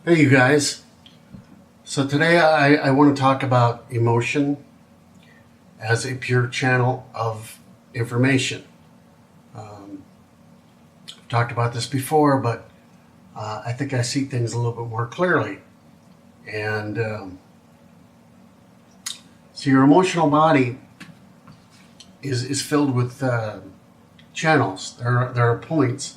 Hey, you guys. So today I want to talk about emotion as a pure channel of information. Um, I've talked about this before, but I think I see things a little bit more clearly. And so your emotional body is filled with channels. There are points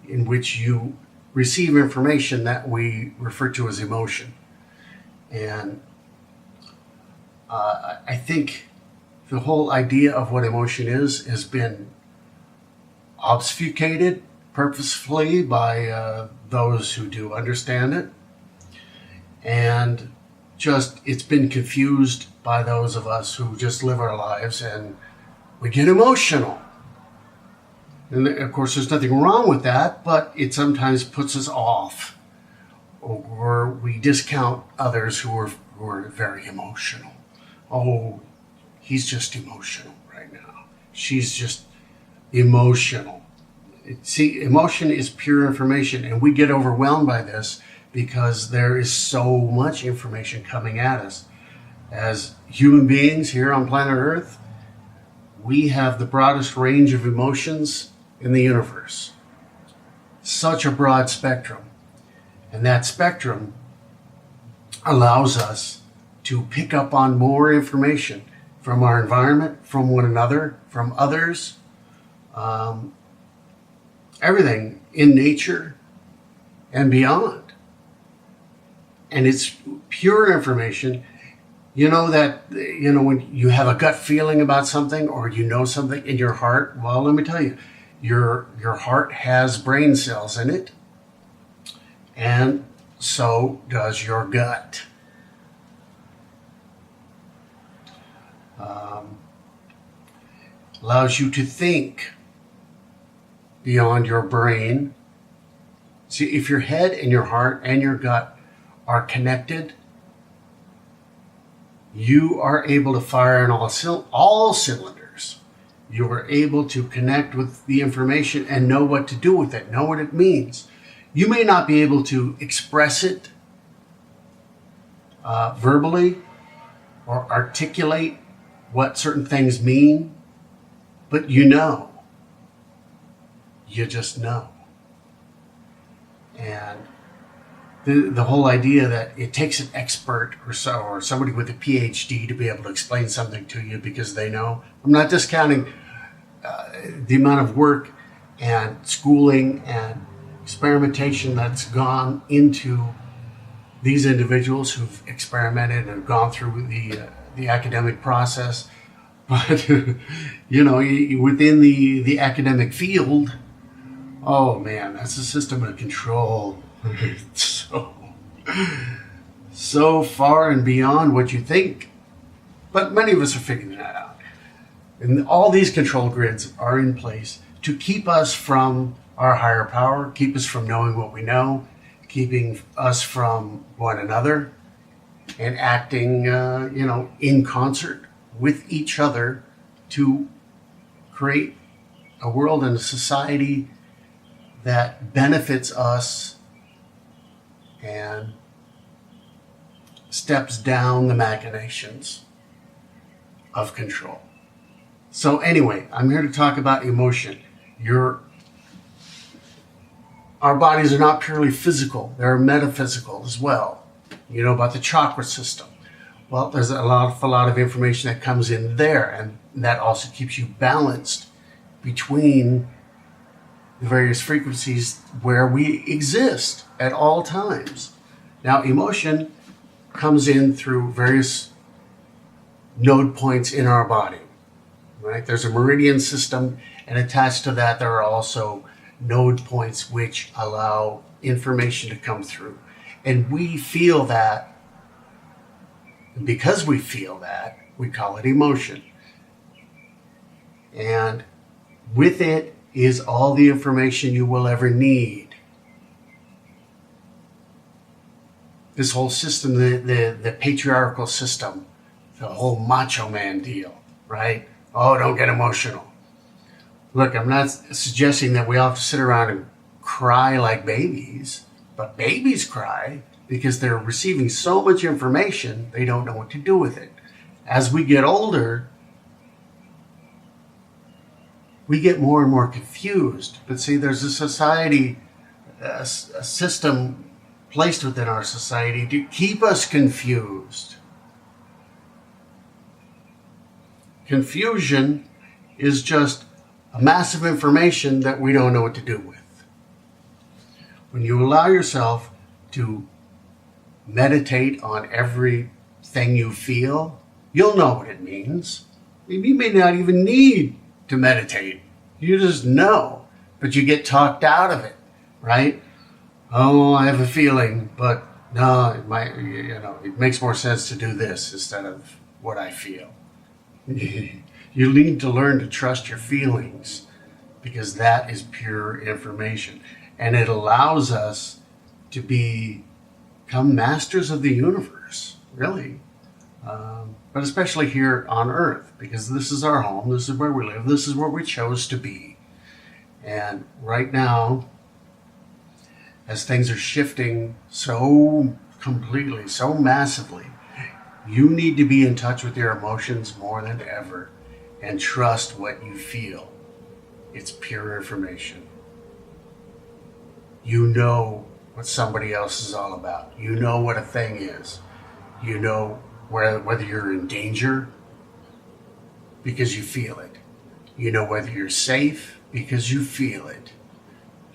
in which you receive information that we refer to as emotion. And I think the whole idea of what emotion is has been obfuscated purposefully by those who do understand it. And just it's been confused by those of us who just live our lives and we get emotional. And of course, there's nothing wrong with that, but it sometimes puts us off, or we discount others who are very emotional. Oh, he's just emotional right now. She's just emotional. See, emotion is pure information, and we get overwhelmed by this because there is so much information coming at us. As human beings here on planet Earth, we have the broadest range of emotions in the universe. Such a broad spectrum. And that spectrum allows us to pick up on more information from our environment, from one another, from others, everything in nature and beyond. And it's pure information. You know that, when you have a gut feeling about something or you know something in your heart, well, let me tell you, your heart has brain cells in it, and so does your gut. Allows you to think beyond your brain. See, if your head and your heart and your gut are connected, you are able to fire on all cylinders. You are able to connect with the information and know what to do with it, know what it means. You may not be able to express it verbally or articulate what certain things mean, but you know. You just know. And the whole idea that it takes an expert or somebody with a PhD to be able to explain something to you because they know. I'm not discounting the amount of work and schooling and experimentation that's gone into these individuals who've experimented and gone through the academic process. But within the academic field, oh man, that's a system of control. So far and beyond what you think. But many of us are figuring that out. And all these control grids are in place to keep us from our higher power, keep us from knowing what we know, keeping us from one another, and acting, in concert with each other to create a world and a society that benefits us and steps down the machinations of control. So anyway, I'm here to talk about emotion. Our bodies are not purely physical, they're metaphysical as well. You know about the chakra system. Well, there's a lot of information that comes in there, and that also keeps you balanced between the various frequencies where we exist at all times. Now, emotion comes in through various node points in our body, right? There's a meridian system, and attached to that, there are also node points which allow information to come through. And we feel that. And because we feel that, we call it emotion. And with it is all the information you will ever need. This whole system, the patriarchal system, the whole macho man deal, right? Oh, don't get emotional. Look, I'm not suggesting that we all have to sit around and cry like babies. But babies cry because they're receiving so much information, they don't know what to do with it. As we get older, we get more and more confused. But see, there's a society, a system placed within our society to keep us confused. Confusion is just a mass of information that we don't know what to do with. When you allow yourself to meditate on everything you feel, you'll know what it means. You may not even need to meditate. You just know, but you get talked out of it, right? Oh, I have a feeling, but no, it makes more sense to do this instead of what I feel. You need to learn to trust your feelings, because that is pure information. And it allows us to become masters of the universe, really. But especially here on Earth, because this is our home, this is where we live, this is where we chose to be. And right now, as things are shifting so completely, so massively, you need to be in touch with your emotions more than ever and trust what you feel. It's pure information. You know what somebody else is all about. You know what a thing is. You know whether you're in danger because you feel it. You know whether you're safe because you feel it.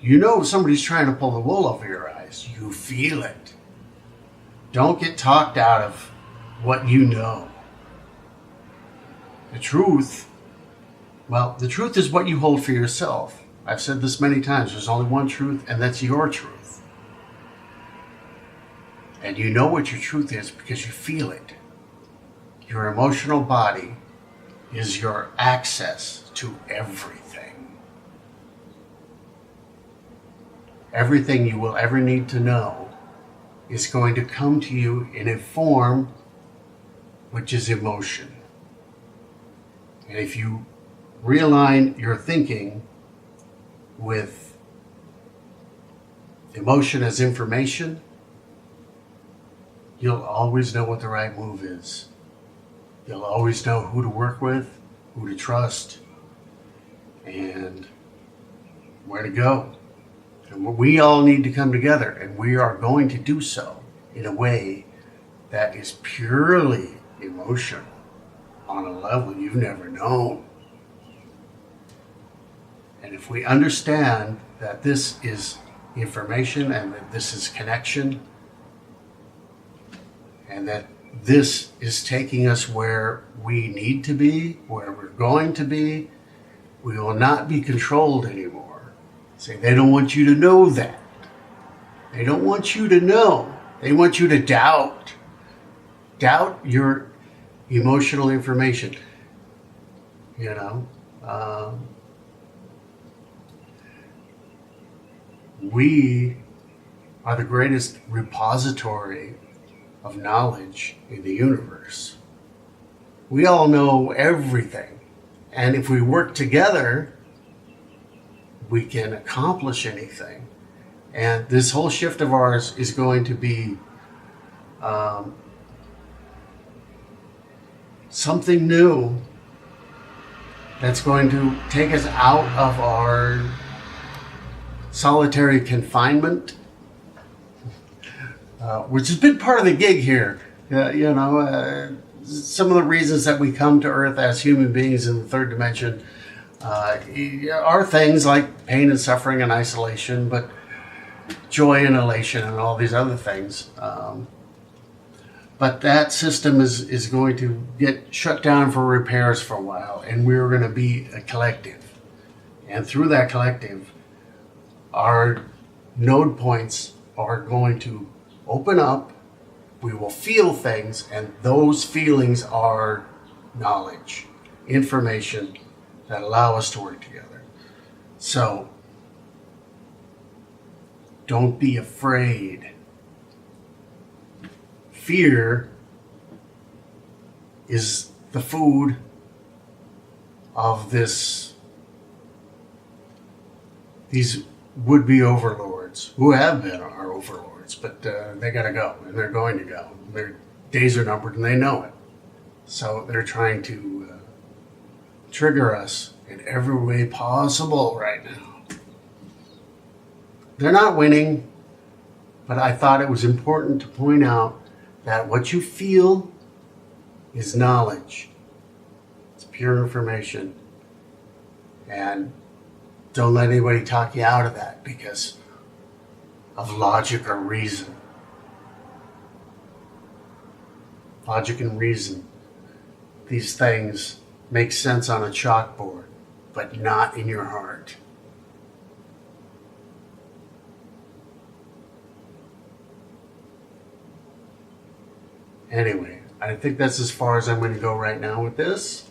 You know if somebody's trying to pull the wool over your eyes. You feel it. Don't get talked out of what you know. The truth is what you hold for yourself. I've said this many times. There's only one truth, and that's your truth. And you know what your truth is because you feel it. Your emotional body is your access to everything. Everything you will ever need to know is going to come to you in a form which is emotion. And if you realign your thinking with emotion as information, you'll always know what the right move is. You'll always know who to work with, who to trust, and where to go. And we all need to come together, and we are going to do so in a way that is purely emotional on a level you've never known. And if we understand that this is information and that this is connection and that this is taking us where we need to be, where we're going to be, we will not be controlled anymore. See, they don't want you to know that. They don't want you to know. They want you to doubt. Doubt your emotional information. We are the greatest repository of knowledge in the universe. We all know everything. And if we work together, we can accomplish anything. And this whole shift of ours is going to be something new that's going to take us out of our solitary confinement, which has been part of the gig here. Some of the reasons that we come to Earth as human beings in the third dimension are things like pain and suffering and isolation, but joy and elation and all these other things. But that system is going to get shut down for repairs for a while, and we're going to be a collective. And through that collective, our node points are going to open up. We will feel things, and those feelings are knowledge, information that allow us to work together. So, don't be afraid. Fear is the food of these would-be overlords. overlords, who have been our overlords, but they got to go, and they're going to go. Their days are numbered, and they know it. So they're trying to trigger us in every way possible right now. They're not winning, but I thought it was important to point out that what you feel is knowledge. It's pure information. And don't let anybody talk you out of that because of logic or reason. Logic and reason. These things make sense on a chalkboard, but not in your heart. Anyway, I think that's as far as I'm going to go right now with this.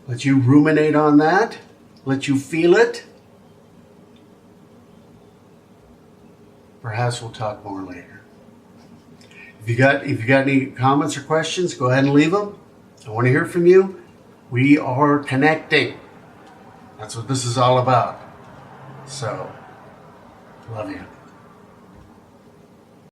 Let you ruminate on that. Let you feel it. Perhaps we'll talk more later. If you got any comments or questions, go ahead and leave them. I want to hear from you. We are connecting. That's what this is all about. So, love you.